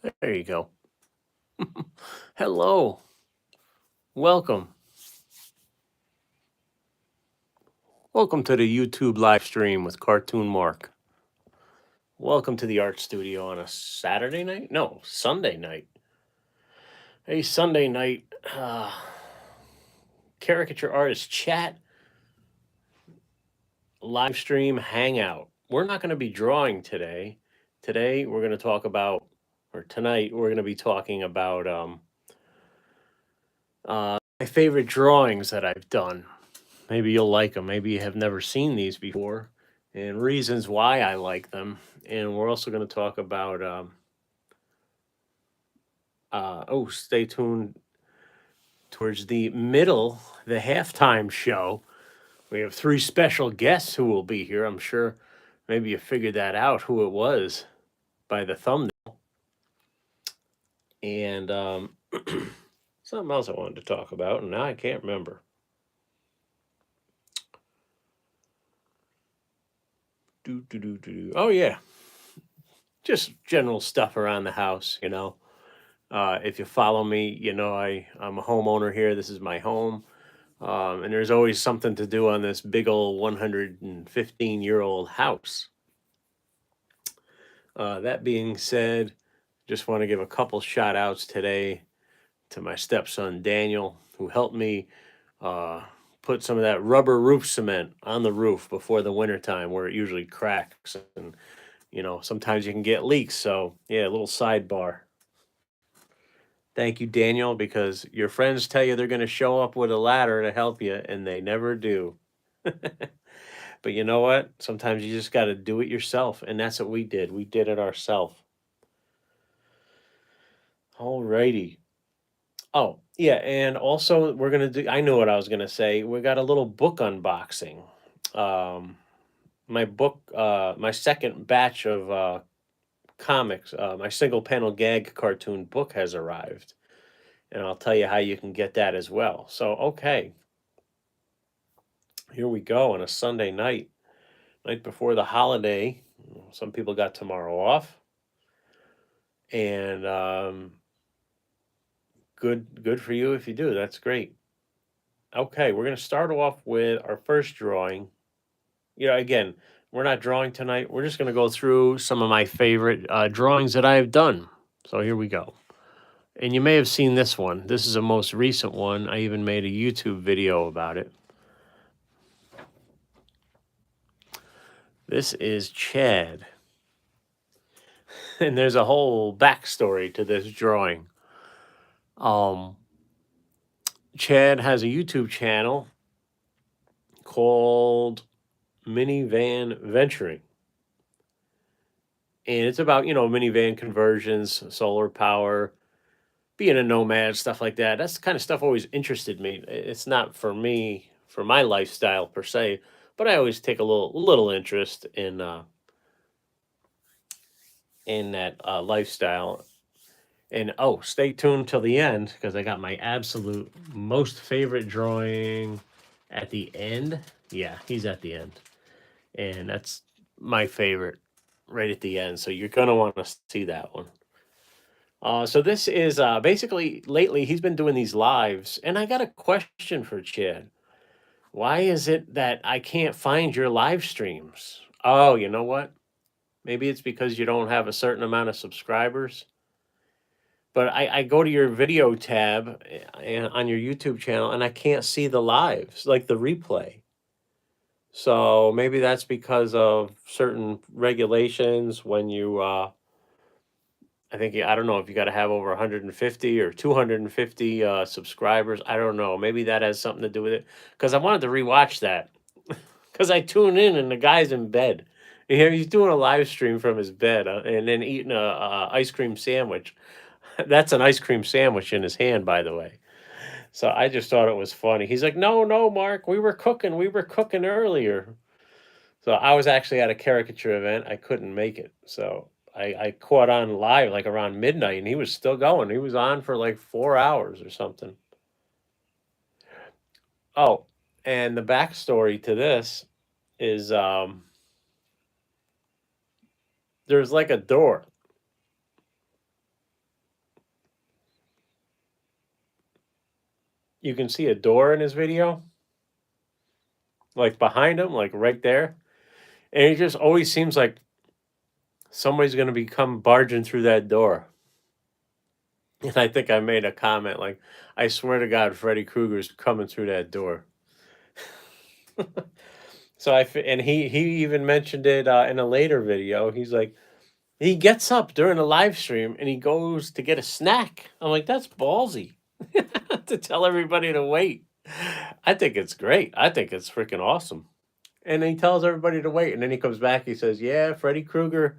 There you go. Hello. Welcome. Welcome to the YouTube live stream with Cartoon Mark. Welcome to the art studio on a Saturday night? No, Sunday night. A Sunday night caricature artist chat live stream hangout. We're not going to be drawing today. Today we're going to talk about, or tonight we're going to be talking about my favorite drawings that I've done. Maybe you'll like them. Maybe you have never seen these before, and reasons why I like them. And we're also going to talk about. Stay tuned towards the middle, the halftime show. We have three special guests who will be here. I'm sure maybe you figured that out who it was by the thumbnail. And something else I wanted to talk about, and now I can't remember. Oh yeah, just general stuff around the house. If you follow me, I'm a homeowner here. This is my home, and there's always something to do on this big old 115-year-old house. That being said, just want to give a couple shout outs today to my stepson Daniel, who helped me put some of that rubber roof cement on the roof before the wintertime where it usually cracks, and sometimes you can get leaks. So yeah, a little sidebar. Thank you, Daniel, because your friends tell you they're going to show up with a ladder to help you, and they never do. But you know what? Sometimes you just got to do it yourself, and that's what we did. We did it ourselves. All righty. Oh, yeah, and also we're gonna do. I knew what I was gonna say. We got a little book unboxing. Um, my book, my second batch of comics, my single panel gag cartoon book has arrived, and I'll tell you how you can get that as well. So, okay, here we go on a Sunday night before the holiday. Some people got tomorrow off, and good for you if you do. That's great. Okay, we're gonna start off with our first drawing. Again, we're not drawing tonight. We're just gonna go through some of my favorite drawings that I have done. So here we go. And you may have seen this one. This is a most recent one. I even made a YouTube video about it. This is Chad. And there's a whole backstory to this drawing. Chad has a YouTube channel called Minivan Venturing. And it's about, minivan conversions, solar power, being a nomad, stuff like that. That's the kind of stuff always interested me. It's not for me, for my lifestyle per se, but I always take a little interest in that lifestyle. And oh, stay tuned till the end because I got my absolute most favorite drawing at the end. Yeah, he's at the end, and that's my favorite right at the end. So you're gonna want to see that one. So this is basically lately he's been doing these lives, and I got a question for Chad. Why is it that I can't find your live streams? Oh, you know what? Maybe it's because you don't have a certain amount of subscribers. But I go to your video tab on your YouTube channel, and I can't see the lives, like the replay. So maybe that's because of certain regulations when you I don't know if you got to have over 150 or 250 subscribers. I don't know. Maybe that has something to do with it. Because I wanted to rewatch that. Because I tune in and the guy's in bed. He's doing a live stream from his bed and then eating a ice cream sandwich. That's an ice cream sandwich in his hand, by the way. So I just thought it was funny. He's like, "No, no, Mark, we were cooking. We were cooking earlier." So I was actually at a caricature event. I couldn't make it. So I caught on live like around midnight and he was still going. He was on for like 4 hours or something. Oh, and the backstory to this is there's like a door. you can see a door in his video, like behind him, like right there. And it just always seems like somebody's going to come barging through that door. And I think I made a comment like, I swear to God, Freddy Krueger's coming through that door. So and he even mentioned it in a later video. He's like, he gets up during a live stream and he goes to get a snack. I'm like, that's ballsy to tell everybody to wait. I think it's great. I think it's freaking awesome. And he tells everybody to wait, and then he comes back. He says, "Yeah, Freddy Krueger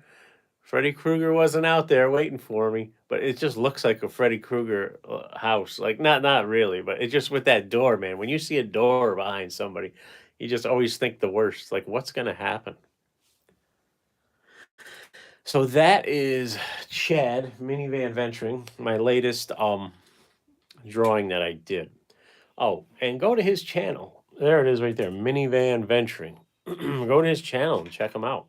wasn't out there waiting for me, but it just looks like a Freddy Krueger house. Like not really, but it's just with that door, man. When you see a door behind somebody, you just always think the worst. Like, what's gonna happen?" So that is Chad Minivan Venturing, my latest drawing that I did. Oh, and go to his channel. There it is right there, Minivan Venturing. Go to his channel and check him out.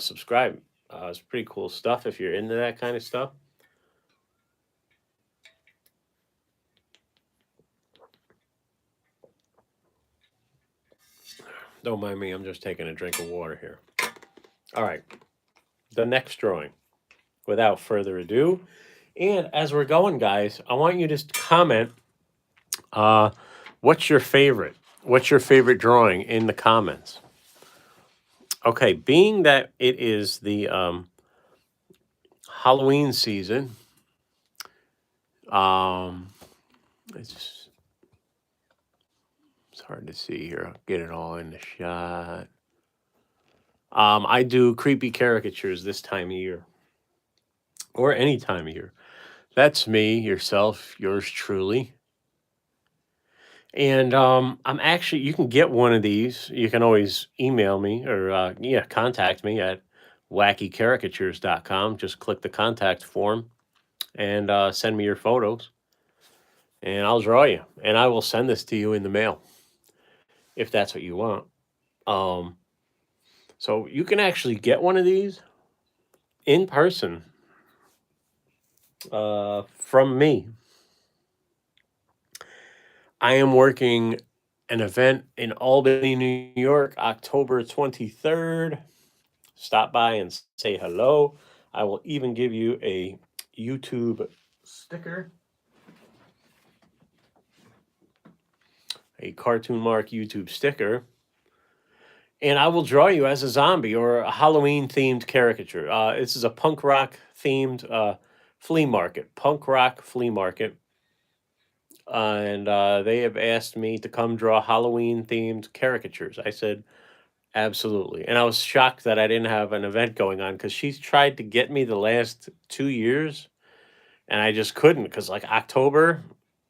Subscribe. It's pretty cool stuff if you're into that kind of stuff. Don't mind me, I'm just taking a drink of water here. All right, the next drawing, without further ado. And as we're going, guys, I want you to comment, what's your favorite? What's your favorite drawing in the comments? Okay, being that it is the Halloween season, it's hard to see here. I'll get it all in the shot. I do creepy caricatures this time of year, or any time of year. That's me, yourself, yours truly. And I'm actually, you can get one of these. You can always email me or contact me at wackycaricatures.com. Just click the contact form and send me your photos, and I'll draw you. And I will send this to you in the mail if that's what you want. So you can actually get one of these in person from me. I am working an event in Albany, New York, October 23rd. Stop by and say hello. I will even give you a YouTube sticker, a Cartoon Mark YouTube sticker, and I will draw you as a zombie or a Halloween themed caricature. This is a punk rock themed flea market, punk rock flea market. And they have asked me to come draw Halloween themed caricatures. I said, absolutely. And I was shocked that I didn't have an event going on because she's tried to get me the last 2 years and I just couldn't because, like, October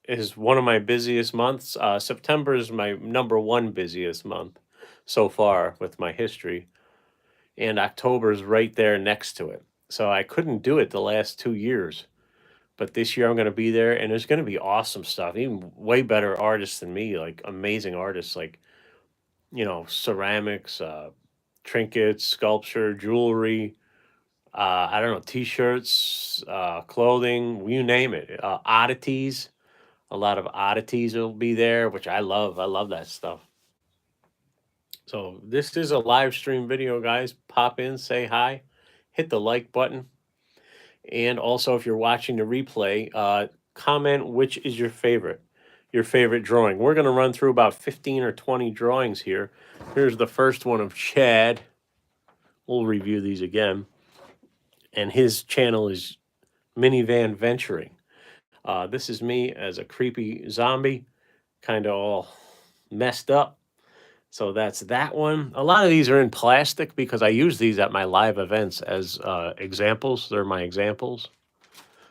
is one of my busiest months. September is my #1 busiest month so far with my history. And October is right there next to it. So I couldn't do it the last 2 years. But this year I'm going to be there, and there's going to be awesome stuff. Even way better artists than me, like amazing artists, like, ceramics, trinkets, sculpture, jewelry. I don't know, T-shirts, clothing, you name it. Oddities, a lot of oddities will be there, which I love. I love that stuff. So this is a live stream video, guys. Pop in, say hi, hit the like button. And also, if you're watching the replay, comment which is your favorite drawing. We're going to run through about 15 or 20 drawings here. Here's the first one of Chad. We'll review these again. And his channel is Minivan Venturing. This is me as a creepy zombie, kind of all messed up. So that's that one. A lot of these are in plastic because I use these at my live events as examples. They're my examples.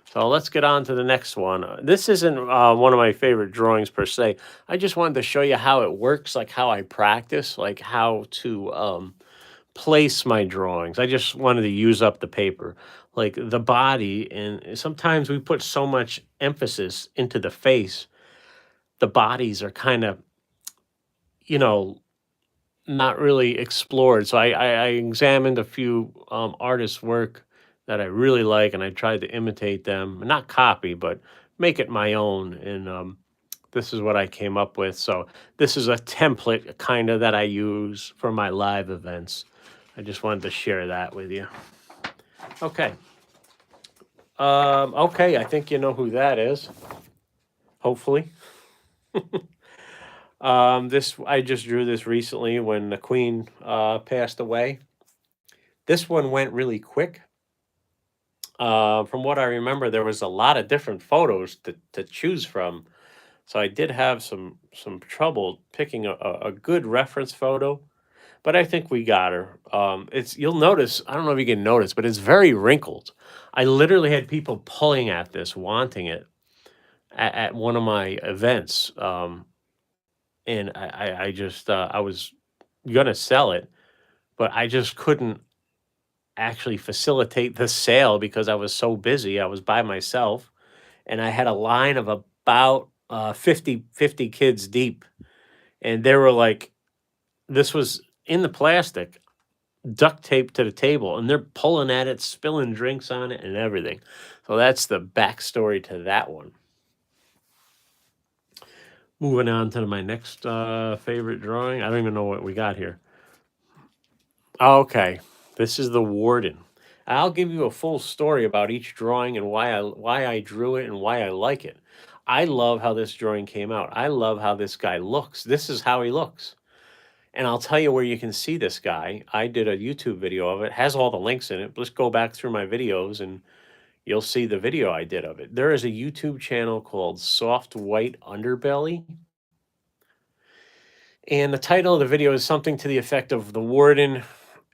So let's get on to the next one. This isn't one of my favorite drawings per se. I just wanted to show you how it works, like how I practice, like how to place my drawings. I just wanted to use up the paper, like the body. And sometimes we put so much emphasis into the face. The bodies are kind of, not really explored. So I examined a few artists' work that I really like, and I tried to imitate them, not copy, but make it my own. And this is what I came up with. So this is a template kind of that I use for my live events. I just wanted to share that with you. Okay. Okay, I think you know who that is. Hopefully. This I just drew this recently when the Queen passed away. This one went really quick. From what I remember, there was a lot of different photos to choose from, so I did have some trouble picking a good reference photo. But I think we got her. It's You'll notice. I don't know if you can notice, but it's very wrinkled. I literally had people pulling at this, wanting it at one of my events, and I just I was gonna sell it, but I just couldn't actually facilitate the sale because I was so busy. I was by myself, and I had a line of about 50 kids deep, and they were like, this was in the plastic, duct taped to the table, and they're pulling at it, spilling drinks on it, and everything. So that's the backstory to that one. Moving on to my next favorite drawing. I don't even know what we got here. Okay, this is the Warden. I'll give you a full story about each drawing and why I drew it and why I like it. I love how this drawing came out. I love how this guy looks. This is how he looks. And I'll tell you where you can see this guy. I did a YouTube video of it. Has all the links in it. Just go back through my videos and you'll see the video I did of it. There is a YouTube channel called Soft White Underbelly. And the title of the video is something to the effect of the Warden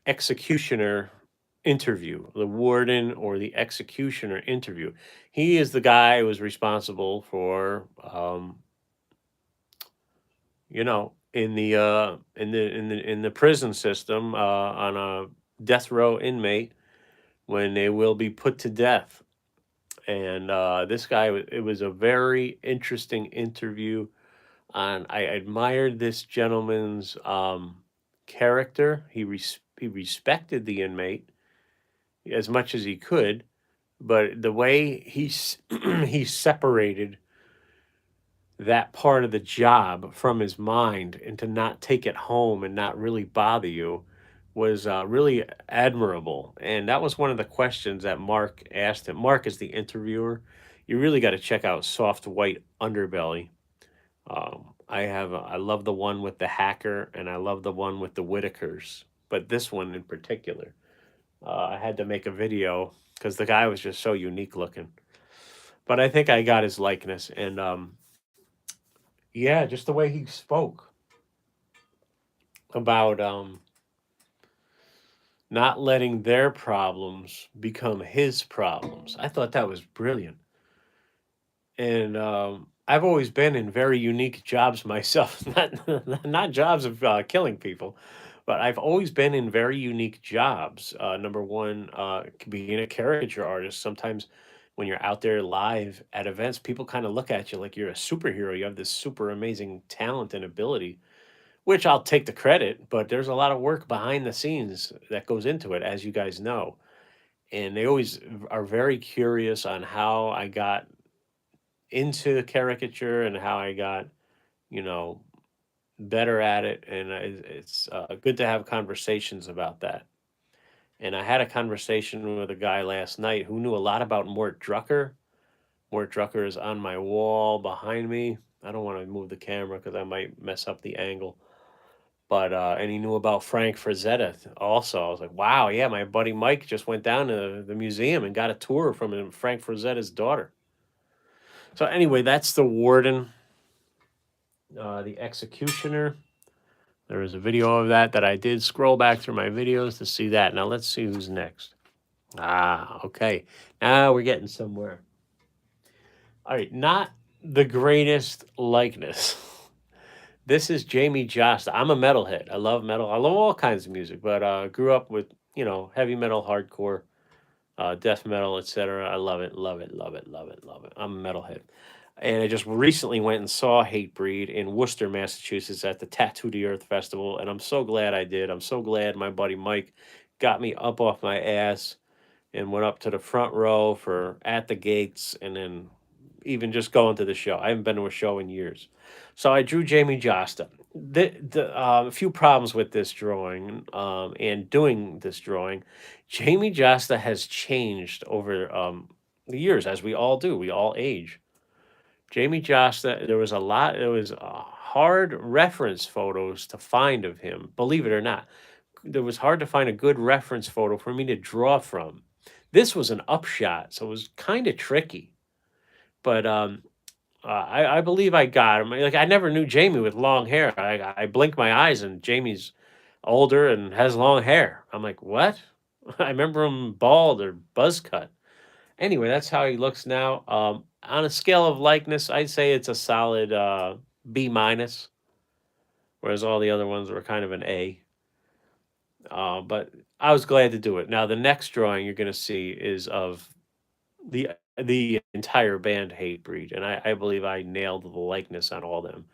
Executioner interview. The Warden or the Executioner interview. He is the guy who was responsible for, in the prison system, on a death row inmate when they will be put to death. And this guy, it was a very interesting interview. And I admired this gentleman's character. He respected the inmate as much as he could, but the way he he separated that part of the job from his mind and to not take it home and not really bother you was really admirable. And that was one of the questions that Mark asked him. Mark is the interviewer. You really got to check out Soft White Underbelly. I love the one with the hacker, and I love the one with the Whitakers, but this one in particular, I had to make a video because the guy was just so unique looking. But I think I got his likeness, and yeah, just the way he spoke about not letting their problems become his problems. I thought that was brilliant. And I've always been in very unique jobs myself, not jobs of killing people, but I've always been in very unique jobs. Number one, being a caricature artist. Sometimes when you're out there live at events, people kind of look at you like you're a superhero. You have this super amazing talent and ability, which I'll take the credit, but there's a lot of work behind the scenes that goes into it, as you guys know. And they always are very curious on how I got into caricature and how I got, you know, better at it. And it's good to have conversations about that. And I had a conversation with a guy last night who knew a lot about Mort Drucker. Mort Drucker is on my wall behind me. I don't want to move the camera because I might mess up the angle. But and he knew about Frank Frazetta also. I was like, wow, yeah, my buddy Mike just went down to the museum and got a tour from Frank Frazetta's daughter. So anyway, that's the Warden, the Executioner. There is a video of that I did. Scroll back through my videos to see that. Now let's see who's next. Ah, okay. Now we're getting somewhere. All right, not the greatest likeness. This is Jamie Jost. I'm a metalhead. I love metal. I love all kinds of music, but grew up with, heavy metal, hardcore, death metal, etc. I love it, love it, love it, love it, love it. I'm a metalhead. And I just recently went and saw Hatebreed in Worcester, Massachusetts at the Tattoo the Earth Festival, and I'm so glad I did. I'm so glad my buddy Mike got me up off my ass and went up to the front row for At the Gates, and then even just going to the show. I haven't been to a show in years. So I drew Jamie Josta. A few problems with this drawing and doing this drawing. Jamie Josta has changed over the years, as we all do. We all age. Jamie Josta, there was a lot, it was hard reference photos to find of him, believe it or not. It was hard to find a good reference photo for me to draw from. This was an upshot, so it was kind of tricky. But I believe I got him. Like I never knew Jamie with long hair. I blink my eyes and Jamie's older and has long hair. I'm like, what? I remember him bald or buzz cut. Anyway, that's how he looks now. On a scale of likeness, I'd say it's a solid B minus, whereas all the other ones were kind of an A. But I was glad to do it. Now the next drawing you're going to see is of the entire band Hatebreed, and I believe I nailed the likeness on all of them.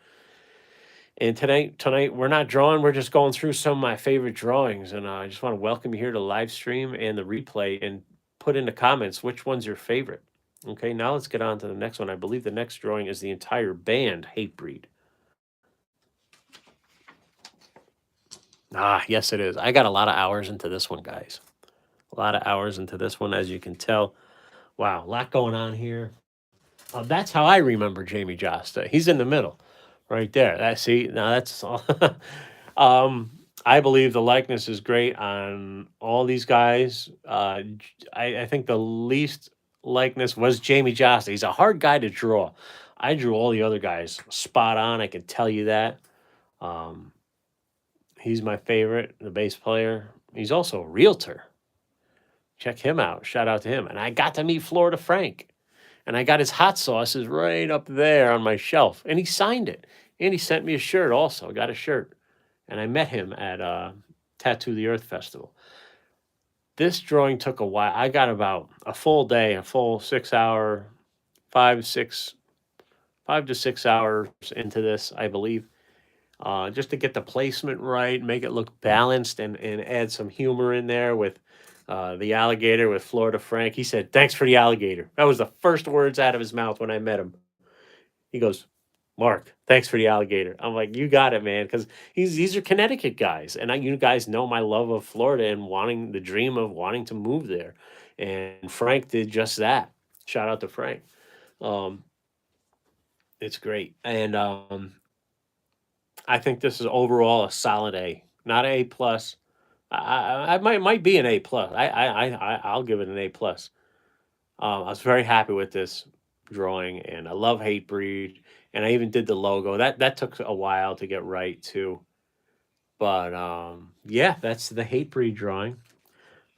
And tonight we're not drawing; we're just going through some of my favorite drawings, and I just want to welcome you here to live stream and the replay, and put in the comments which one's your favorite. Okay, now let's get on to the next one. I believe the next drawing is the entire band Hatebreed. Yes, it is. I got a lot of hours into this one, guys. A lot of hours into this one, as you can tell. Wow, a lot going on here. That's how I remember Jamie Josta. He's in the middle, right there. Now that's all. I believe the likeness is great on all these guys. I think the least likeness was Jamie Josta. He's a hard guy to draw. I drew all the other guys spot on. I can tell you that. He's my favorite, the bass player. He's also a realtor. Check him out. Shout out to him. And I got to meet Florida Frank. And I got his hot sauces right up there on my shelf. And he signed it. And he sent me a shirt also. I got a shirt. And I met him at Tattoo the Earth Festival. This drawing took a while. I got about a full day, a full 6 hour, 5 to 6 hours into this, I believe. Just to get the placement right, make it look balanced, and add some humor in there with the alligator with Florida Frank. He said, "Thanks for the alligator." That was the first words out of his mouth when I met him. He goes, "Mark, thanks for the alligator." I'm like, "You got it, man," because these are Connecticut guys, and you guys know my love of Florida and the dream of wanting to move there. And Frank did just that. Shout out to Frank. It's great, and I think this is overall a solid A, not A plus. I might be an A plus. I'll give it an A plus. I was very happy with this drawing, and I love Hatebreed, and I even did the logo. That took a while to get right too. But yeah, that's the Hatebreed drawing.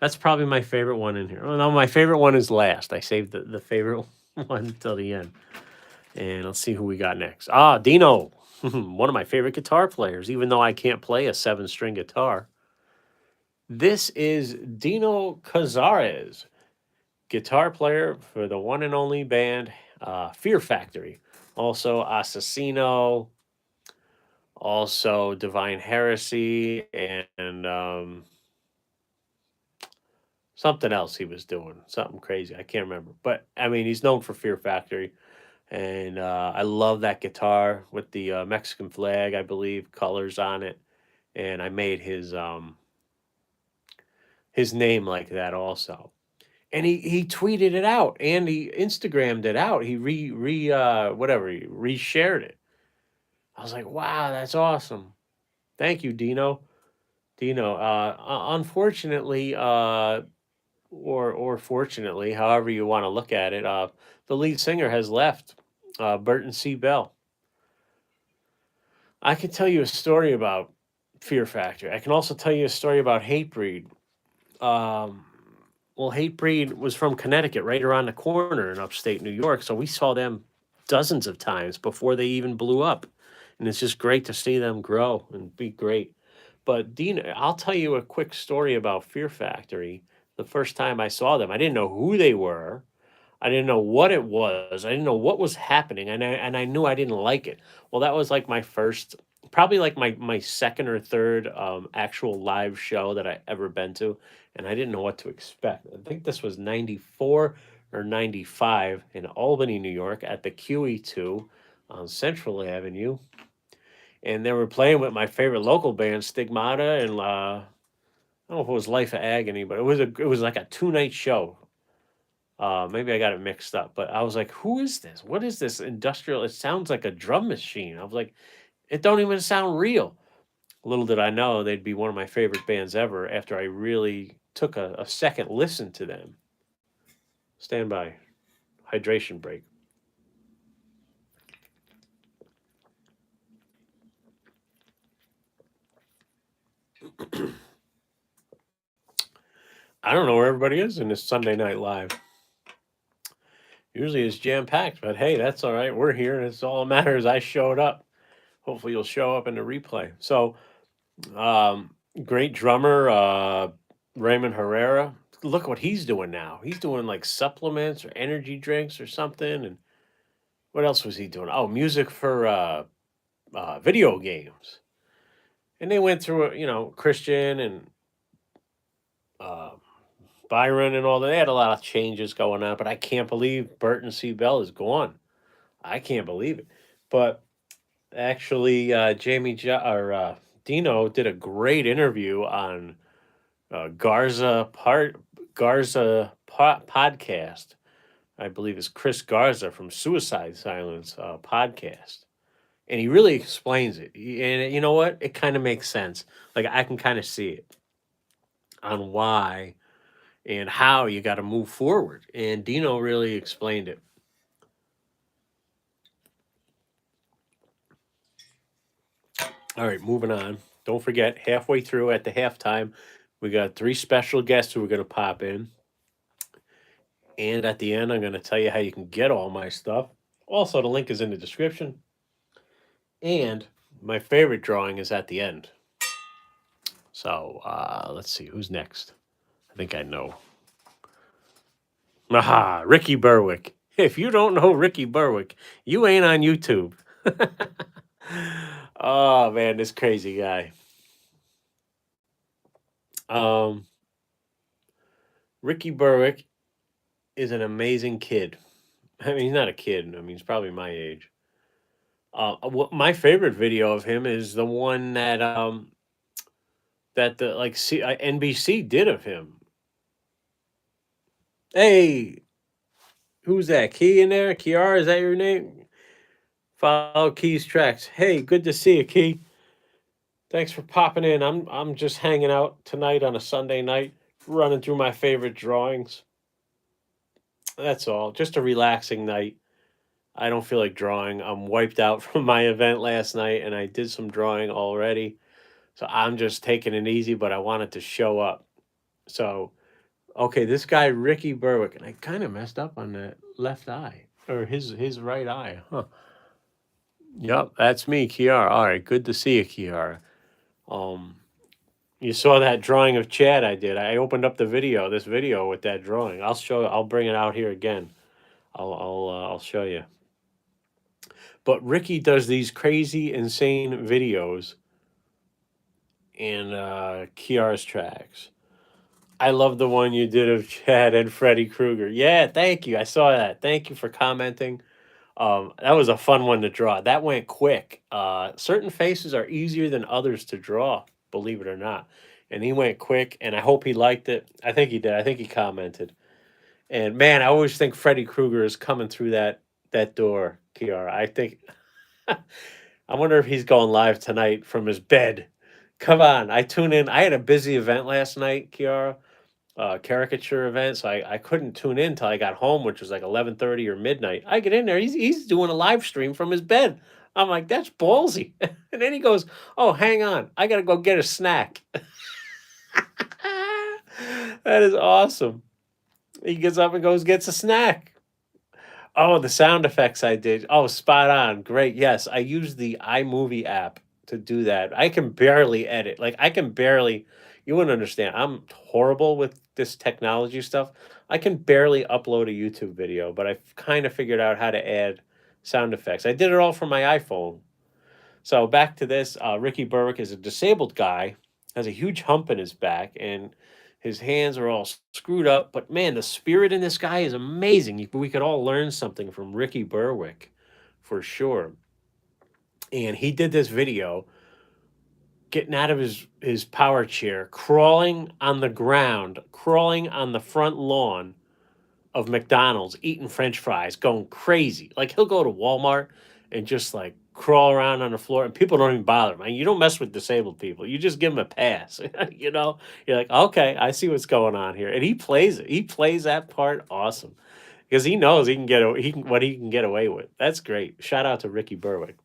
That's probably my favorite one in here. Oh no, my favorite one is last. I saved the favorite one till the end. And let's see who we got next. Dino, one of my favorite guitar players, even though I can't play a 7-string guitar. This is Dino Cazares, guitar player for the one and only band Fear Factory. Also Assassino, also Divine Heresy, and something else he was doing. Something crazy. I can't remember. But, I mean, he's known for Fear Factory. And I love that guitar with the Mexican flag, I believe, colors on it. And I made his name like that also. And he tweeted it out and he Instagrammed it out. He he reshared it. I was like, wow, that's awesome. Thank you, Dino. Unfortunately, or fortunately, however you want to look at it, the lead singer has left, Burton C. Bell. I can tell you a story about Fear Factory. I can also tell you a story about Hatebreed. Well, Hatebreed was from Connecticut, right around the corner in upstate New York. So we saw them dozens of times before they even blew up. And it's just great to see them grow and be great. But Dean, I'll tell you a quick story about Fear Factory. The first time I saw them, I didn't know who they were. I didn't know what it was. I didn't know what was happening, and I knew I didn't like it. Well, that was like my first, probably like my second or third actual live show that I ever been to, and I didn't know what to expect. I think this was '94 or 95 in Albany, New York, at the QE2 on Central Avenue. And they were playing with my favorite local band, Stigmata, and I don't know if it was Life of Agony, but it was like a 2-night show. Maybe I got it mixed up, but I was like, "Who is this? What is this industrial? It sounds like a drum machine." I was like, "It don't even sound real." Little did I know they'd be one of my favorite bands ever after I really took a second listen to them. Stand by. Hydration break. I don't know where everybody is in this Sunday Night Live. Usually it's jam packed, but hey, that's all right. We're here. It's all that matters. I showed up. Hopefully you'll show up in the replay. So, great drummer, Raymond Herrera. Look what he's doing now. He's doing like supplements or energy drinks or something. And what else was he doing? Oh, music for video games. And they went through, Christian and uh, Byron and all that. They had a lot of changes going on, but I can't believe Burton C. Bell is gone. I can't believe it. But actually, Dino did a great interview on podcast. I believe it's Chris Garza from Suicide Silence podcast, and he really explains it. And you know what? It kind of makes sense. Like I can kind of see it on why and how you got to move forward. And Dino really explained it. All right, moving on. Don't forget, halfway through at the halftime, we got 3 special guests who are going to pop in. And at the end, I'm going to tell you how you can get all my stuff. Also, the link is in the description. And my favorite drawing is at the end. So let's see, who's next? I think I know. Aha, Ricky Berwick. If you don't know Ricky Berwick, you ain't on YouTube. Oh man, this crazy guy. Ricky Berwick is an amazing kid. I mean, he's not a kid. I mean, he's probably my age. My favorite video of him is the one that the NBC did of him. Hey, who's that? Key in there? Kiara, is that your name? Follow Key's tracks. Hey, good to see you, Key. Thanks for popping in. I'm just hanging out tonight on a Sunday night, running through my favorite drawings. That's all. Just a relaxing night. I don't feel like drawing. I'm wiped out from my event last night, and I did some drawing already. So I'm just taking it easy, but I wanted to show up. So, okay, this guy Ricky Berwick, and I kind of messed up on the left eye or his right eye, huh? Yep, that's me, Kiara. All right, good to see you, Kiara. You saw that drawing of Chad I did. I opened up this video with that drawing. I'll bring it out here again. I'll show you. But Ricky does these crazy, insane videos in Kiara's tracks. I love the one you did of Chad and Freddy Krueger. Yeah, thank you. I saw that. Thank you for commenting. That was a fun one to draw. That went quick. Certain faces are easier than others to draw, believe it or not. And he went quick, and I hope he liked it. I think he did. I think he commented. And man, I always think Freddy Krueger is coming through that door, Kiara. I think I wonder if he's going live tonight from his bed. Come on, I tune in. I had a busy event last night, Kiara, caricature event, so I couldn't tune in till I got home, which was like 11:30 or midnight. I get in there, he's doing a live stream from his bed. I'm like, that's ballsy. And then he goes, "Oh, hang on, I gotta go get a snack." That is awesome. He gets up and goes gets a snack. Oh, the sound effects I did. Oh, spot on. Great. Yes, I use the iMovie app to do that. I can barely edit. Like I can barely you wouldn't understand. I'm horrible with this technology stuff. I can barely upload a YouTube video, but I've kind of figured out how to add sound effects. I did it all from my iPhone. So back to this, Ricky Berwick is a disabled guy, has a huge hump in his back, and His hands are all screwed up, but man, the spirit in this guy is amazing. We could all learn something from Ricky Berwick for sure. And he did this video getting out of his power chair, crawling on the ground, crawling on the front lawn of McDonald's, eating French fries, going crazy. Like he'll go to Walmart and just like crawl around on the floor, and people don't even bother him. I mean, you don't mess with disabled people. You just give them a pass. You know, you're like, okay, I see what's going on here, and he plays it. He plays that part awesome because he knows he can what he can get away with. That's great. Shout out to Ricky Berwick.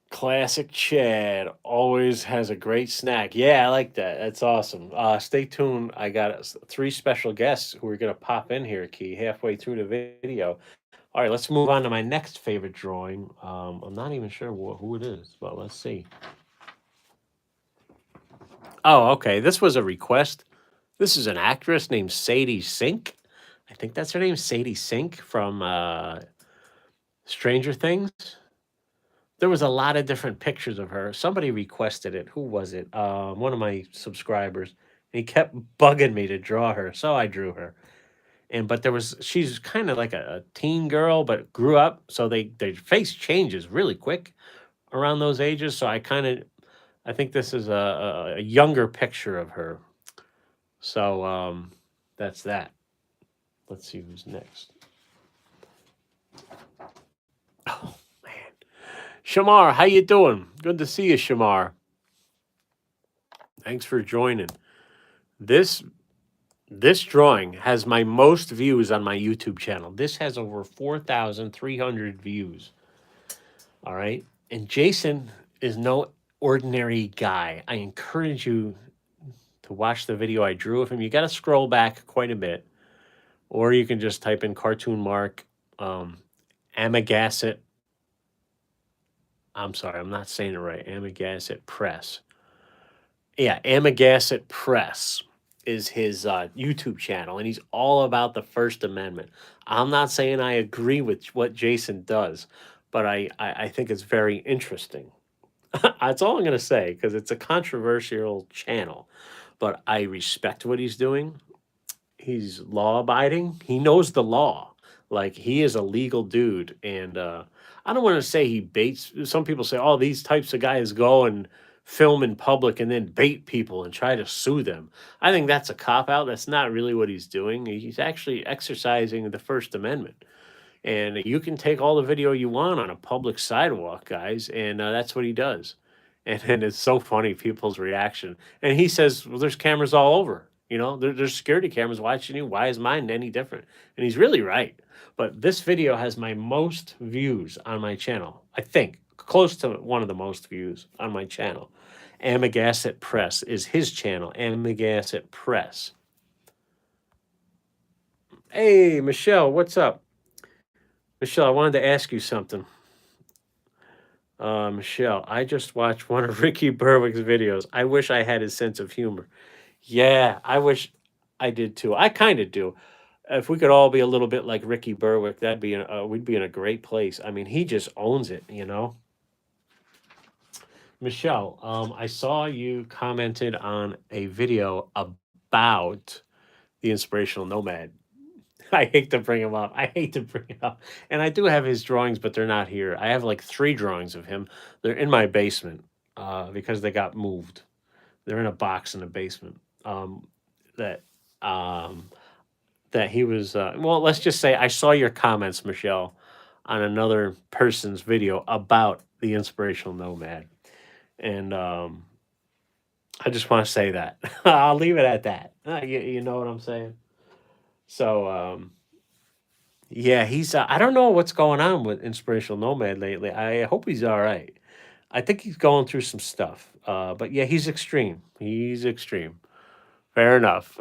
Classic Chad always has a great snack. Yeah, I like that. That's awesome. Stay tuned. I got three special guests who are going to pop in here, Key, halfway through the video. All right, let's move on to my next favorite drawing. I'm not even sure who it is, but let's see. Oh, okay. This was a request. This is an actress named Sadie Sink. I think that's her name, Sadie Sink from Stranger Things. There was a lot of different pictures of her. Somebody requested it. Who was it? One of my subscribers. He kept bugging me to draw her, so I drew her. But she's kind of like a teen girl, but grew up, so their face changes really quick around those ages. So I think this is a younger picture of her. So that's that. Let's see who's next. Oh man, Shamar, how you doing? Good to see you, Shamar. Thanks for joining. This drawing has my most views on my YouTube channel. This has over 4,300 views. All right. And Jason is no ordinary guy. I encourage you to watch the video I drew of him. You got to scroll back quite a bit, or you can just type in Cartoon Mark, Amagasset. I'm sorry, I'm not saying it right. Amagasset Press. Yeah, Amagasset Press is his YouTube channel, and he's all about the First Amendment. I'm not saying I agree with what Jason does, but I think it's very interesting. That's all I'm going to say because it's a controversial channel, but I respect what he's doing. He's law abiding. He knows the law. Like he is a legal dude, and I don't want to say he baits. Some people say, "Oh, these types of guys go and film in public and then bait people and try to sue them." I think that's a cop out. That's not really what he's doing. He's actually exercising the First Amendment. And you can take all the video you want on a public sidewalk, guys, and that's what he does. And it's so funny people's reaction. And he says, "Well, there's cameras all over. You know, there's security cameras watching you. Why is mine any different?" And he's really right. But this video has my most views on my channel. I think close to one of the most views on my channel. Amagasset Press is his channel. Amagasset Press. Hey, Michelle, what's up? Michelle, I wanted to ask you something. Michelle, I just watched one of Ricky Berwick's videos. I wish I had his sense of humor. Yeah, I wish I did too. I kind of do. If we could all be a little bit like Ricky Berwick, we'd be in a great place. I mean, he just owns it, you know. Michelle, I saw you commented on a video about the Inspirational Nomad. I hate to bring him up. I hate to bring it up. And I do have his drawings, but they're not here. I have like 3 drawings of him. They're in my basement because they got moved. They're in a box in the basement. That that he was. Well, let's just say I saw your comments, Michelle, on another person's video about the Inspirational Nomad, and I just want to say that. I'll leave it at that. You know what I'm saying? So. Yeah, he's. I don't know what's going on with Inspirational Nomad lately. I hope he's all right. I think he's going through some stuff. But yeah, he's extreme. He's extreme. Fair enough.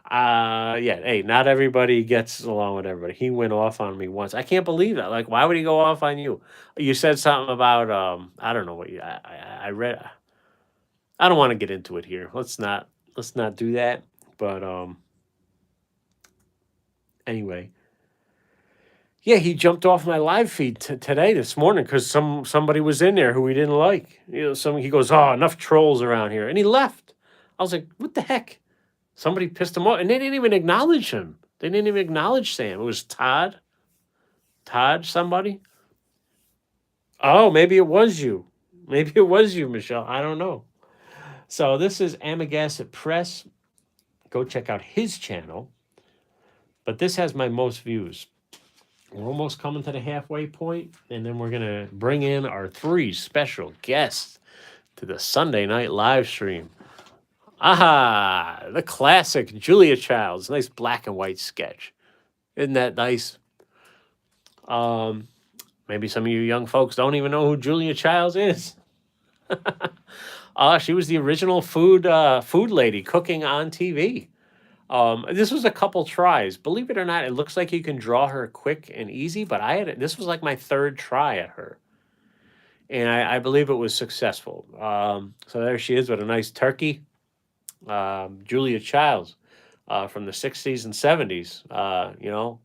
Yeah. Hey, not everybody gets along with everybody. He went off on me once. I can't believe that. Like, why would he go off on you? You said something about I don't know what you. I read. I don't want to get into it here. Let's not. Let's not do that. But anyway. Yeah, he jumped off my live feed today, this morning, because somebody was in there who he didn't like. He goes, "Oh, enough trolls around here," and he left. I was like, "What the heck?" Somebody pissed him off, and they didn't even acknowledge him. They didn't even acknowledge Sam. It was Todd. Somebody. Oh, maybe it was you. Maybe it was you, Michelle. I don't know. So this is Amagassett Press. Go check out his channel. But this has my most views. We're almost coming to the halfway point, and then we're gonna bring in our 3 special guests to the Sunday night live stream. Aha! The classic Julia Childs. Nice black and white sketch. Isn't that nice? Maybe some of you young folks don't even know who Julia Childs is. She was the original food lady cooking on TV. This was a couple tries. Believe it or not, it looks like you can draw her quick and easy, but this was like my 3rd try at her. And I believe it was successful. So there she is with a nice turkey. Julia Childs from the 60s and 70s,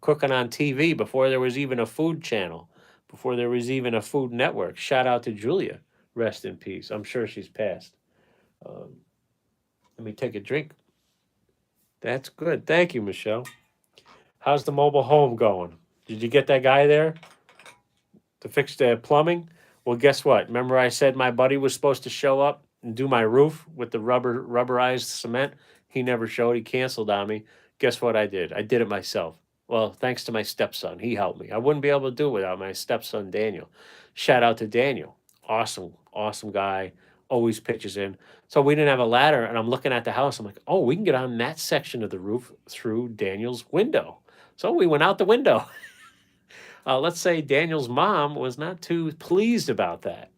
cooking on TV before there was even a food channel, before there was even a food network. Shout out to Julia. Rest in peace. I'm sure she's passed. Let me take a drink. That's good. Thank you, Michelle. How's the mobile home going? Did you get that guy there to fix the plumbing? Well, guess what? Remember I said my buddy was supposed to show up and do my roof with the rubberized cement? He never showed. He canceled on me. Guess what I did? I did it myself. Well, thanks to my stepson. He helped me. I wouldn't be able to do it without my stepson, Daniel. Shout out to Daniel. Awesome, awesome guy. Always pitches in. So we didn't have a ladder, and I'm looking at the house. I'm like, oh, we can get on that section of the roof through Daniel's window. So we went out the window. Let's say Daniel's mom was not too pleased about that.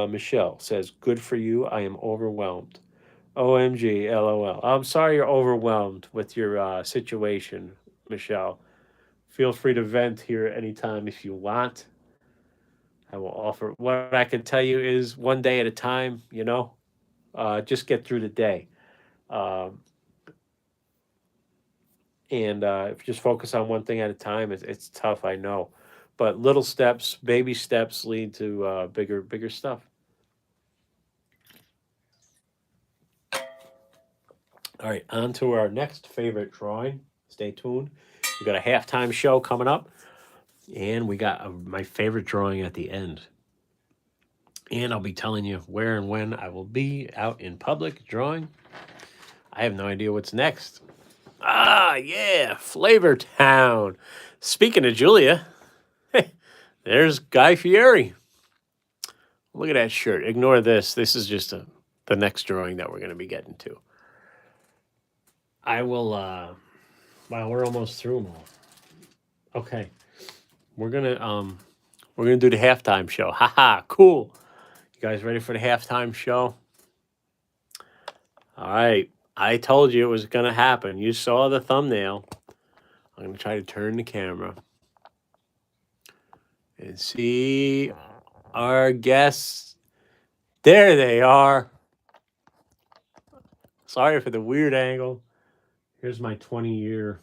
Michelle says, good for you. I am overwhelmed. OMG, LOL. I'm sorry you're overwhelmed with your situation, Michelle. Feel free to vent here anytime if you want. I will offer. What I can tell you is one day at a time, just get through the day. And if you just focus on one thing at a time, it's tough, I know. But little steps, baby steps lead to bigger stuff. All right, on to our next favorite drawing. Stay tuned. We got a halftime show coming up, and we got my favorite drawing at the end. And I'll be telling you where and when I will be out in public drawing. I have no idea what's next. Yeah, Flavor Town. Speaking of Julia, there's Guy Fieri. Look at that shirt. Ignore this. This is just the next drawing that we're going to be getting to. I will, wow, we're almost through them all. Okay. We're going to do the halftime show. Haha, cool. You guys ready for the halftime show? All right. I told you it was going to happen. You saw the thumbnail. I'm going to try to turn the camera and see our guests. There they are. Sorry for the weird angle. Here's my 20-year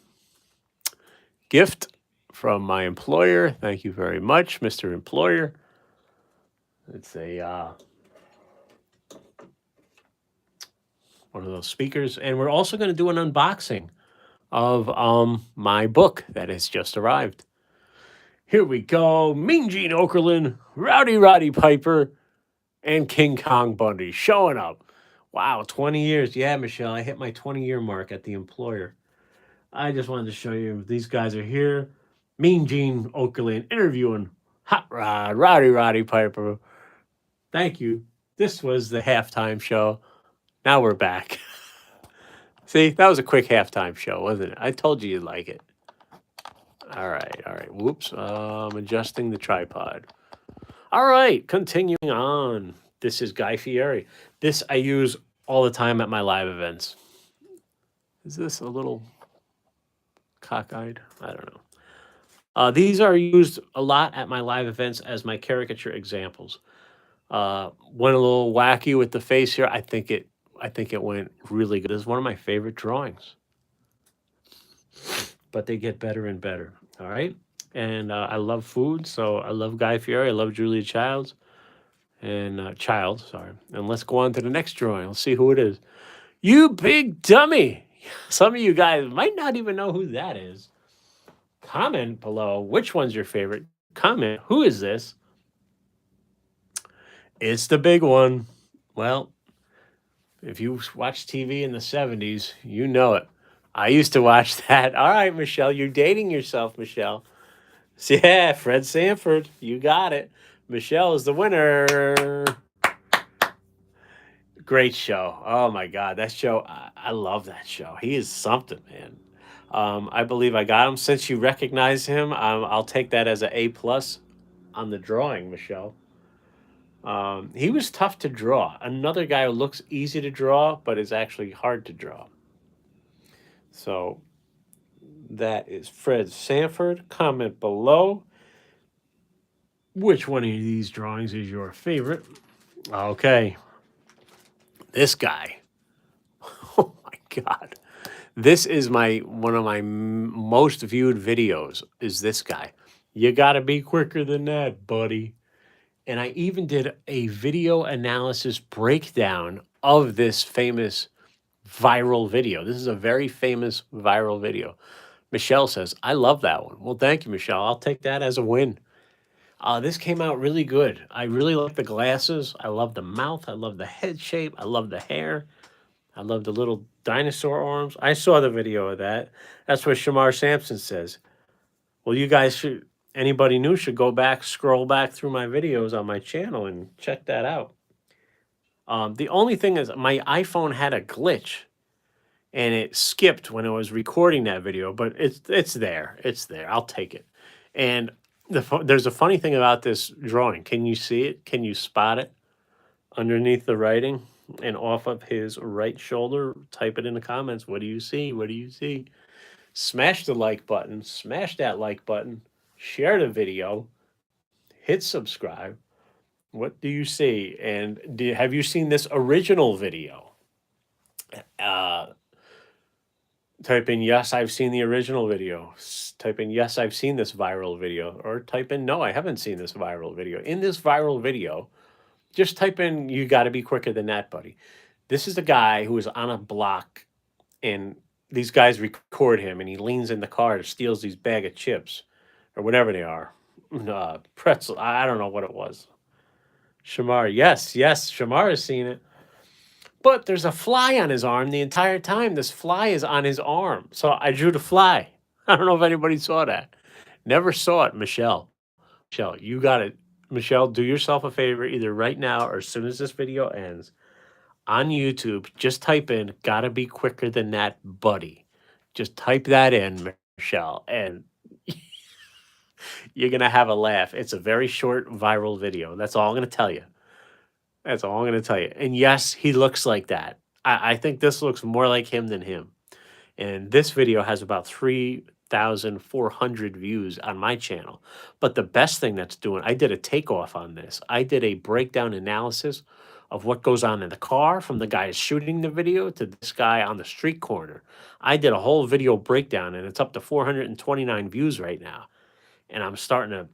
gift from my employer. Thank you very much, Mr. Employer. It's a one of those speakers. And we're also going to do an unboxing of my book that has just arrived. Here we go. Mean Gene Okerlund, Rowdy Roddy Piper, and King Kong Bundy showing up. Wow, 20 years. Yeah, Michelle, I hit my 20-year mark at the employer. I just wanted to show you these guys are here. Mean Gene Okerlund interviewing Hot Rod, Rowdy Roddy Piper. Thank you. This was the halftime show. Now we're back. See, that was a quick halftime show, wasn't it? I told you you'd like it. All right. Whoops. I'm adjusting the tripod. All right, continuing on. This is Guy Fieri. This I use all the time at my live events. Is this a little cockeyed? I don't know. These are used a lot at my live events as my caricature examples. Went a little wacky with the face here. I think it went really good. This is one of my favorite drawings. but they get better and better. All right. And I love food, so I love Guy Fieri. I love Julia Childs and Child. Sorry. And let's go on to the next drawing. Let's see who it is. You big dummy! Some of you guys might not even know who that is. Comment below which one's your favorite. Comment who is this? It's the big one. Well, if you watched TV in the 70s, you know it. I used to watch that. All right, Michelle, you're dating yourself, Michelle. Yeah, Fred Sanford. You got it. Michelle is the winner. Great show. Oh my God, that show. I love that show. He is something, man. I believe I got him. Since you recognize him, I'll take that as an A+ on the drawing, Michelle. He was tough to draw. Another guy who looks easy to draw, but is actually hard to draw. So that is Fred Sanford. Comment below which one of these drawings is your favorite. Okay, this guy. Oh my God. This is one of my most viewed videos is this guy. You got to be quicker than that, buddy. And I even did a video analysis breakdown of this famous viral video. This is a very famous viral video. Michelle says, I love that one. Well, thank you, Michelle. I'll take that as a win. This came out really good. I really like the glasses. I love the mouth. I love the head shape. I love the hair. I love the little dinosaur arms. I saw the video of that. That's what Shamar Sampson says. Well, you guys should, anybody new should go back, scroll back through my videos on my channel and check that out. The only thing is my iPhone had a glitch and it skipped when I was recording that video, but it's there. It's there. I'll take it. And there's a funny thing about this drawing. Can you see it? Can you spot it underneath the writing? And off of his right shoulder, type it in the comments. What do you see? What do you see? Smash the like button. Smash that like button. Share the video. Hit subscribe. What do you see? And have you seen this original video? Type in yes, I've seen the original video. Type in yes, I've seen this viral video. Or type in no, I haven't seen this viral video. In this viral video, just type in you got to be quicker than that, buddy. This is the guy who is on a block and these guys record him and he leans in the car and steals these bag of chips or whatever they are. Pretzel. I don't know what it was. Shamar. Yes, Shamar has seen it. But there's a fly on his arm the entire time. This fly is on his arm. So I drew the fly. I don't know if anybody saw that. Never saw it, Michelle. Michelle, you got it. Michelle, do yourself a favor either right now or as soon as this video ends. On YouTube, just type in gotta be quicker than that, buddy. Just type that in, Michelle, and you're gonna have a laugh. It's a very short viral video. That's all I'm gonna tell you. That's all I'm gonna tell you. And yes, he looks like that. I think this looks more like him than him. And this video has about 3,400 views on my channel. But the best thing that's doing, I did a takeoff on this. I did a breakdown analysis of what goes on in the car from the guy shooting the video to this guy on the street corner. I did a whole video breakdown and it's up to 429 views right now. And it's starting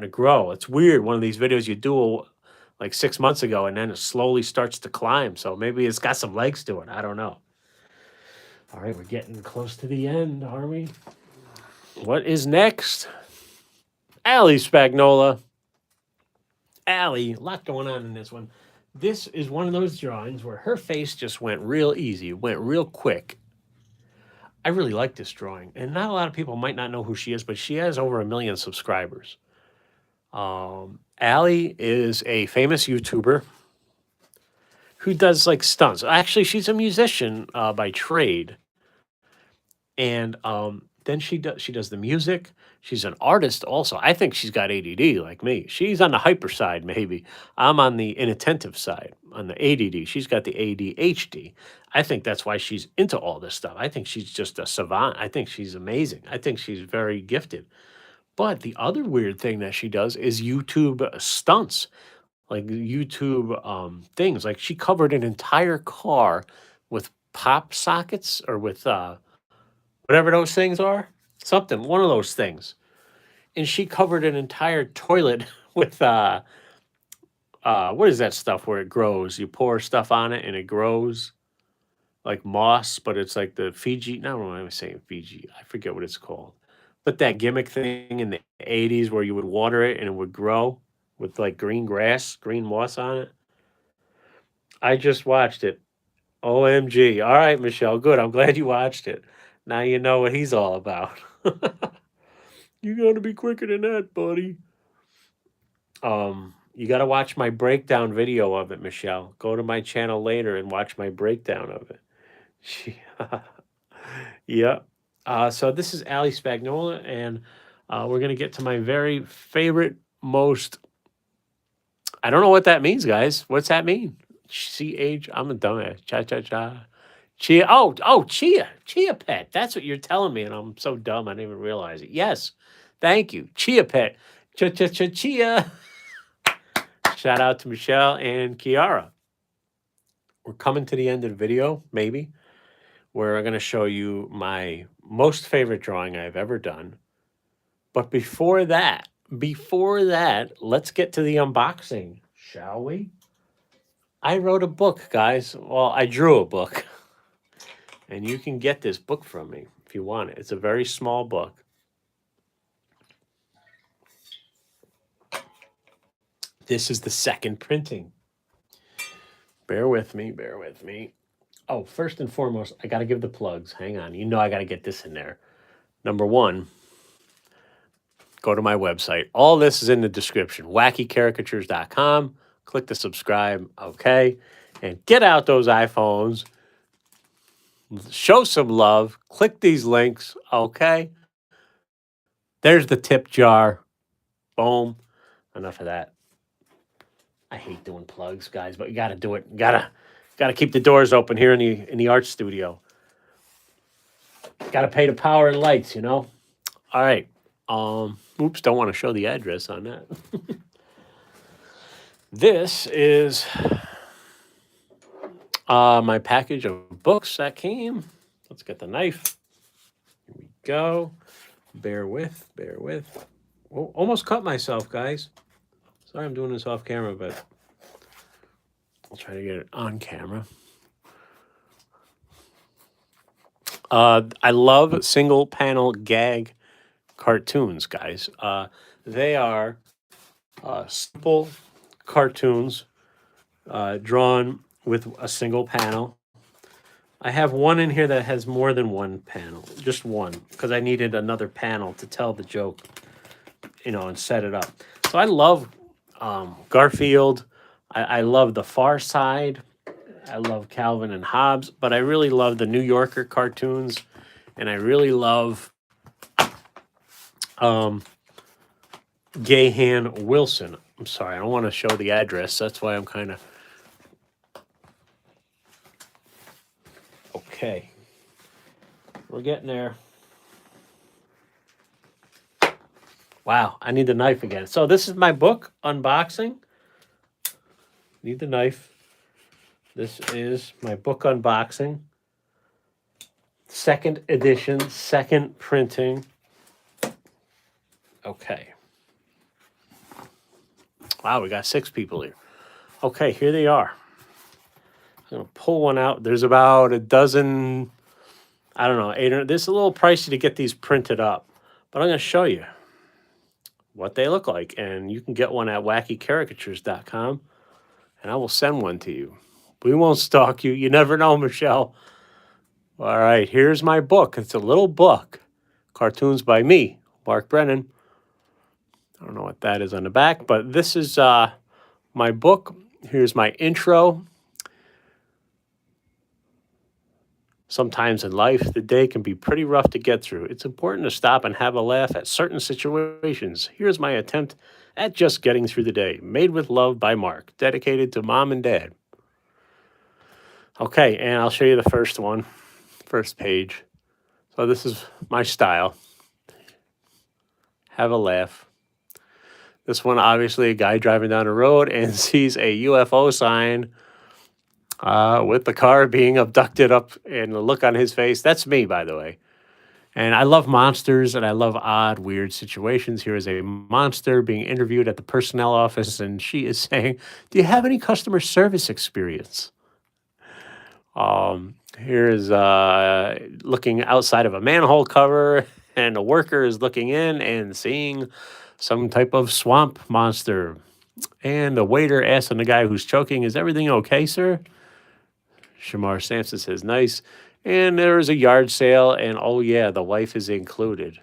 to grow. It's weird. One of these videos you do like 6 months ago and then it slowly starts to climb. So maybe it's got some legs to it. I don't know. All right, we're getting close to the end, are we? What is next? Allie Spagnola. Allie, a lot going on in this one. This is one of those drawings where her face just went real easy, went real quick. I really like this drawing. And not a lot of people might not know who she is, but she has over 1 million subscribers. Allie is a famous YouTuber who does like stunts. Actually, she's a musician by trade. And then she does the music. She's an artist also. I think she's got ADD like me. She's on the hyper side, maybe. I'm on the inattentive side, on the ADD. She's got the ADHD. I think that's why she's into all this stuff. I think she's just a savant. I think she's amazing. I think she's very gifted. But the other weird thing that she does is YouTube stunts, like YouTube things. Like she covered an entire car with pop sockets or with whatever those things are. something, one of those things. And she covered an entire toilet with what is that stuff where it grows? You pour stuff on it and it grows like moss, but it's like the Fiji. No, I was saying Fiji. I forget what it's called. But that gimmick thing in the 80s where you would water it and it would grow with like green grass, green moss on it. I just watched it. OMG. All right, Michelle. Good. I'm glad you watched it. Now you know what he's all about. You gotta be quicker than that, buddy. You gotta watch my breakdown video of it, Michelle. Go to my channel later and watch my breakdown of it. Yeah. So this is Ali Spagnola, and we're gonna get to my very favorite, most. I don't know what that means, guys. What's that mean? CH. I'm a dumbass. Cha cha cha. Chia. Oh, chia. Chia pet. That's what you're telling me, and I'm so dumb I didn't even realize it. Yes. Thank you. Chia pet. Cha cha cha chia. Shout out to Michelle and Kiara. We're coming to the end of the video, maybe, where I'm going to show you my most favorite drawing I've ever done. But before that, let's get to the unboxing, shall we? I wrote a book, guys. Well, I drew a book. And you can get this book from me if you want it. It's a very small book. This is the second printing. Bear with me, bear with me. Oh, first and foremost, I got to give the plugs. Hang on. You know I got to get this in there. Number one, go to my website. All this is in the description. wackycaricatures.com. Click the subscribe, okay? And get out those iPhones. Show some love. Click these links, okay? There's the tip jar. Boom. Enough of that. I hate doing plugs, guys, but you got to do it. Got to keep the doors open here in the art studio. Got to pay the power and lights, you know. All right. Oops, don't want to show the address on that. This is my package of books that came. Let's get the knife. Here we go. Bear with. Oh, almost cut myself, guys. Sorry I'm doing this off camera, but I'll try to get it on camera. I love single panel gag cartoons, guys. They are simple cartoons drawn with a single panel. I have one in here that has more than one panel, just one, because I needed another panel to tell the joke, you know, and set it up. So I love Garfield. I love The Far Side. I love Calvin and Hobbes, but I really love the New Yorker cartoons, and I really love Gahan Wilson. I'm sorry, I don't want to show the address. That's why I'm kind of... Okay. We're getting there. Wow, I need the knife again. So this is my book unboxing. Need the knife. This is my book unboxing. Second edition, second printing. Okay. Wow, we got 6 people here. Okay, here they are. I'm going to pull one out. There's about a dozen, I don't know, 800. This is a little pricey to get these printed up, but I'm going to show you what they look like. And you can get one at wackycaricatures.com, and I will send one to you. We won't stalk you. You never know, Michelle. All right, here's my book. It's a little book. Cartoons by me, Mark Brennan. I don't know what that is on the back, but this is my book. Here's my intro. Sometimes in life, the day can be pretty rough to get through. It's important to stop and have a laugh at certain situations. Here's my attempt at just getting through the day. Made with love by Mark. Dedicated to mom and dad. Okay, and I'll show you the first one. First page. So this is my style. Have a laugh. This one, obviously, a guy driving down the road and sees a UFO sign with the car being abducted up, and the look on his face. That's me, by the way. And I love monsters and I love odd, weird situations. Here is a monster being interviewed at the personnel office, and she is saying, "Do you have any customer service experience?" Here is looking outside of a manhole cover, and a worker is looking in and seeing some type of swamp monster. And the waiter asking the guy who's choking, "Is everything okay, sir?" Shamar Sampson says, "Nice." And there is a yard sale, and oh yeah, the wife is included.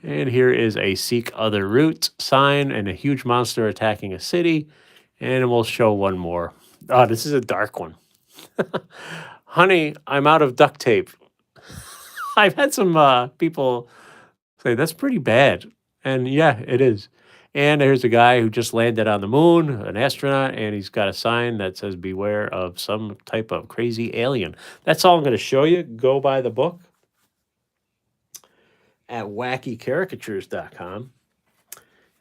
And here is a seek other routes sign and a huge monster attacking a city. And we'll show one more. Oh, this is a dark one. Honey, I'm out of duct tape. I've had some people say that's pretty bad. And yeah, it is. And there's a guy who just landed on the moon, an astronaut, and he's got a sign that says, "Beware of some type of crazy alien." That's all I'm going to show you. Go buy the book at wackycaricatures.com.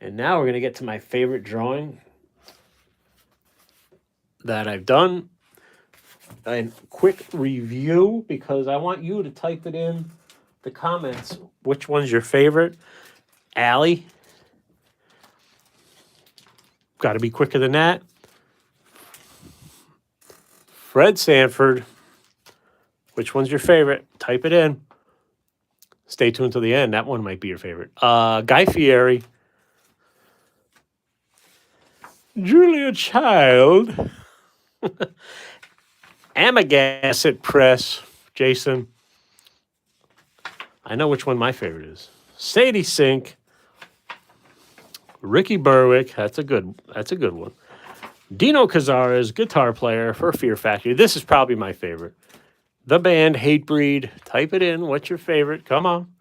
And now we're going to get to my favorite drawing that I've done. A quick review, because I want you to type it in the comments. Which one's your favorite? Allie. Got to be quicker than that. Fred Sanford. Which one's your favorite? Type it in. Stay tuned till the end. That one might be your favorite. Guy Fieri. Julia Child. Amagassett Press. Jason. I know which one my favorite is. Sadie Sink. Ricky Berwick. That's a good one. Dino Cazares, guitar player for Fear Factory. This is probably my favorite. The band Hatebreed. Type it in. What's your favorite? Come on.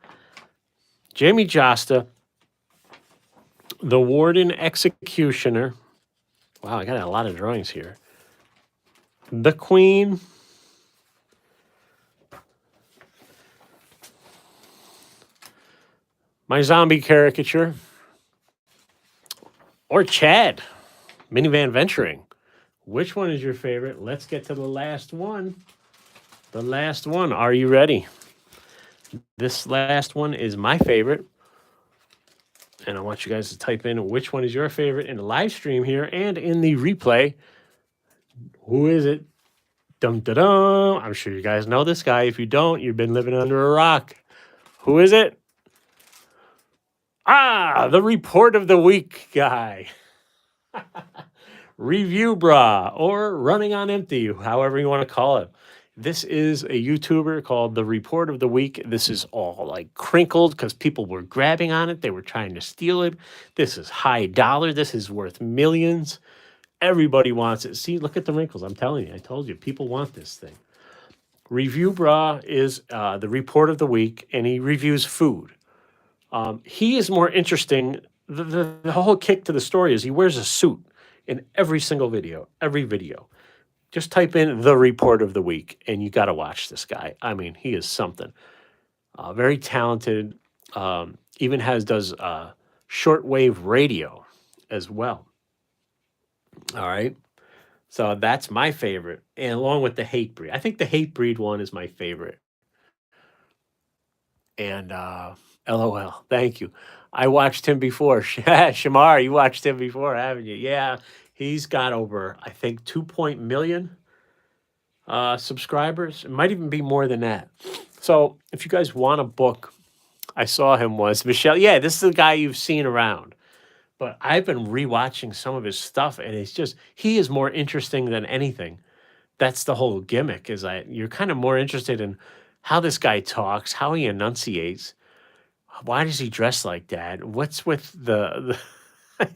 Jamie Josta. The Warden Executioner. Wow, I got a lot of drawings here. The Queen. My zombie caricature. Or Chad. Minivan Venturing. Which one is your favorite? Let's get to the last one. The last one. Are you ready? This last one is my favorite. And I want you guys to type in which one is your favorite in the live stream here and in the replay. Who is it? Dum da dum. I'm sure you guys know this guy. If you don't, you've been living under a rock. Who is it? The Report of the Week guy. Review Bra, or Running on Empty, however you want to call it. This is a YouTuber called The Report of the Week. This is all like crinkled because people were grabbing on it. They were trying to steal it. This is high dollar. This is worth millions. Everybody wants it. See, look at the wrinkles. I'm telling you. I told you. People want this thing. Review Bra is the Report of the Week, and he reviews food. He is more interesting. The whole kick to the story is he wears a suit in every single video, every video. Just type in The Report of the Week, and you got to watch this guy. I mean, he is something. Very talented. Even does shortwave radio as well. All right. So that's my favorite, and along with the Hatebreed. I think the Hatebreed one is my favorite. And LOL. Thank you. I watched him before. Shamar, you watched him before, haven't you? Yeah. He's got over, I think, 2 million subscribers. It might even be more than that. So if you guys want a book, I saw him once. Michelle, yeah, this is the guy you've seen around. But I've been rewatching some of his stuff, and it's just, he is more interesting than anything. That's the whole gimmick, is you're kind of more interested in how this guy talks, how he enunciates. Why does he dress like that? What's with the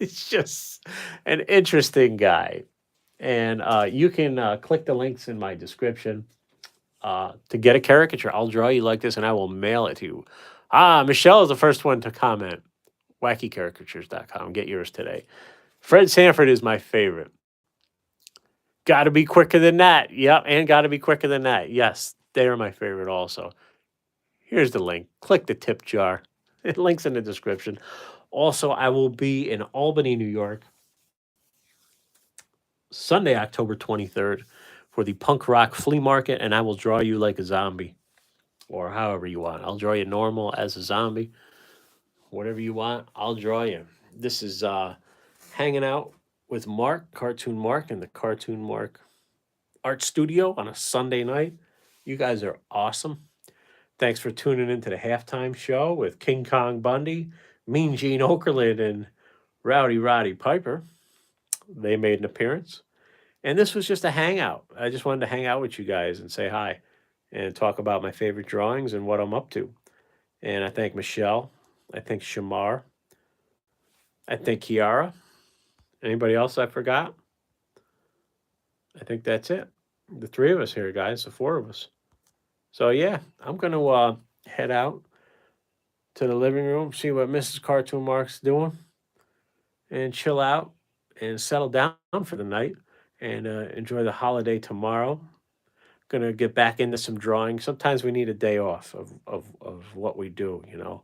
it's just an interesting guy. And you can click the links in my description to get a caricature. I'll draw you like this, and I will mail it to you. Michelle is the first one to comment. wackycaricatures.com. Get yours today. Fred Sanford is my favorite. Got to be quicker than that. Yep, and got to be quicker than that. Yes, they are my favorite also. Here's the link. Click the tip jar. Link's in the description. Also, I will be in Albany, New York, Sunday, October 23rd, for the punk rock flea market, and I will draw you like a zombie. or however you want. I'll draw you normal as a zombie, whatever you want. I'll draw you. This is hanging out with Mark, Cartoon Mark, in the Cartoon Mark Art Studio on a Sunday night. You guys are awesome. Thanks for tuning into the halftime show with King Kong Bundy, Mean Gene Okerlund, and Rowdy Roddy Piper. They made an appearance. And this was just a hangout. I just wanted to hang out with you guys and say hi and talk about my favorite drawings and what I'm up to. And I thank Michelle. I thank Shamar. I thank Kiara. Anybody else I forgot? I think that's it. The three of us here, guys, the four of us. So, yeah, I'm going to head out to the living room, see what Mrs. Cartoon Mark's doing, and chill out and settle down for the night and enjoy the holiday tomorrow. Gonna get back into some drawing. Sometimes we need a day off of what we do, you know.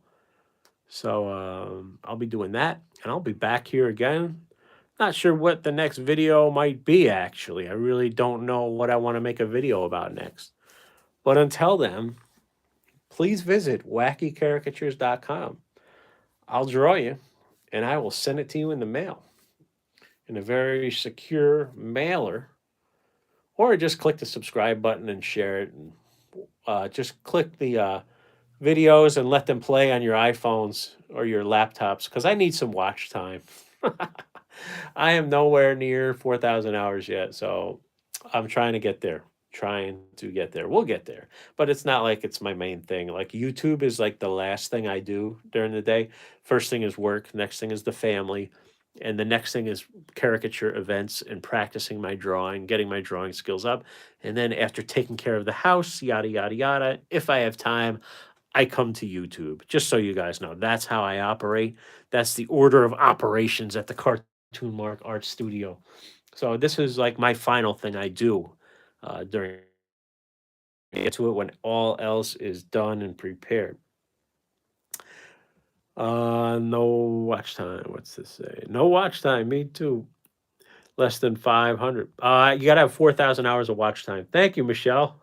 So I'll be doing that, and I'll be back here again. Not sure what the next video might be, actually. I really don't know what I want to make a video about next. But until then, please visit wackycaricatures.com. I'll draw you, and I will send it to you in the mail in a very secure mailer, or just click the subscribe button and share it. And just click the videos and let them play on your iPhones or your laptops because I need some watch time. I am nowhere near 4,000 hours yet, so I'm trying to get there. Trying to get there. We'll get there. But it's not like it's my main thing. Like YouTube is like the last thing I do during the day. First thing is work, next thing is the family, and the next thing is caricature events and practicing my drawing, getting my drawing skills up. And then after taking care of the house, yada yada yada, if I have time, I come to YouTube. Just so you guys know, that's how I operate. That's the order of operations at the Cartoon Mark Art Studio. So this is like my final thing I do during get to it when all else is done and prepared. No watch time. What's this say? No watch time. Me too. Less than 500. You gotta have 4,000 hours of watch time. Thank you, Michelle.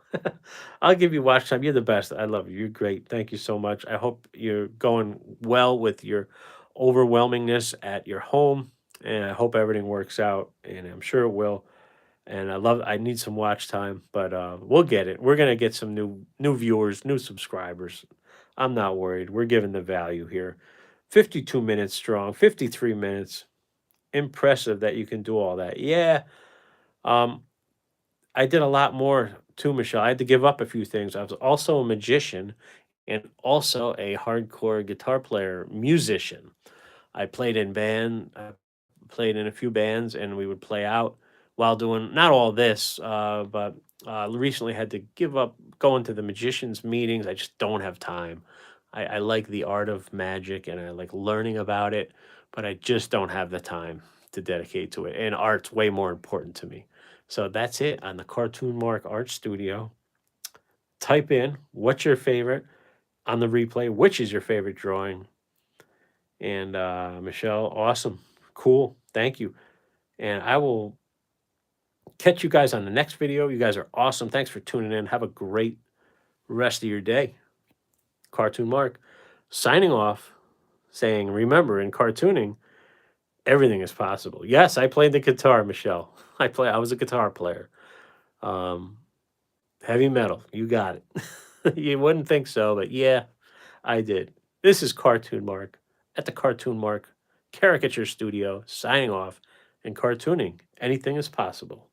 I'll give you watch time. You're the best. I love you. You're great. Thank you so much. I hope you're going well with your overwhelmingness at your home, and I hope everything works out. And I'm sure it will. And I need some watch time, but we'll get it. We're gonna get some new viewers, new subscribers. I'm not worried. We're giving the value here. 52 minutes strong, 53 minutes. Impressive that you can do all that. Yeah. Um, I did a lot more too, Michelle. I had to give up a few things. I was also a magician and also a hardcore guitar player, musician. I played in band, played in a few bands, and we would play out while doing not all this, but recently had to give up going to the magicians meetings. I just don't have time. I like the art of magic and I like learning about it, but I just don't have the time to dedicate to it. And art's way more important to me. So that's it on the Cartoon Mark Art Studio. Type in what's your favorite on the replay, which is your favorite drawing. And Michelle, awesome. Cool. Thank you. And I will catch you guys on the next video. You guys are awesome. Thanks for tuning in. Have a great rest of your day. Cartoon Mark signing off, saying, remember, in cartooning, everything is possible. Yes, I played the guitar, Michelle. I was a guitar player. Heavy metal. You got it. You wouldn't think so, but yeah, I did. This is Cartoon Mark at the Cartoon Mark Caricature Studio, signing off, and cartooning. Anything is possible.